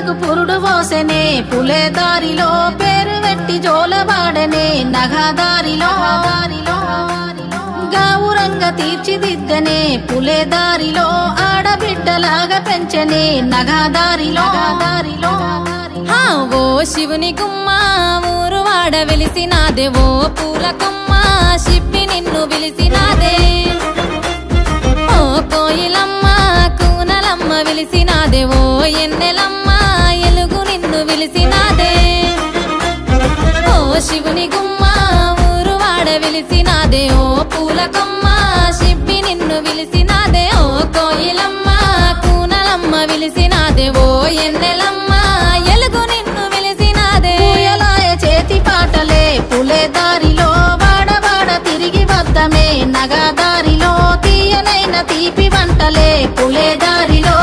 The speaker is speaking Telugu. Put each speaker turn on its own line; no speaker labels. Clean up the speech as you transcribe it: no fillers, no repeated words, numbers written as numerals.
కళ్ళకు పురుడు పోసెనే పులే దారిలో పేరు వెట్టి జోలబాడనే నగదారిలో గావురంగ తీర్చిదిద్దనే పులే దారిలో ఆడబిడ్డలాగా పెంచనే నగదారిలో
ఓ శివుని గుమ్మ ఊరు వాడ వెలిసినాదే ఓ పూల కొమ్మ శిప్పి నిన్ను పిలిసినాదే ఓ కోయిలమ్మ కూనలమ్మ విలిసినాదే ఓ ఎన్నెలమ్మ ఎలుగు నిన్ను విలిసినాదే ఓ శివుని గుమ్మ ఊరు వాడ వెలిసినాదే ఓ పూల కొమ్మ శిప్పి నిన్ను విలిసినాదే ఓ కోయిలమ్మ కూనలమ్మ విలిసినాదే ఓ ఎన్నెలమ్మ ఎలుగు నిన్ను విలిసినాదే
పూయలాయ చేతి పాటలే పులే దారిలో వాడవాడ తిరిగి వద్దమే నగదారిలో తీయనైన తీపి వంటలే పులే దారిలో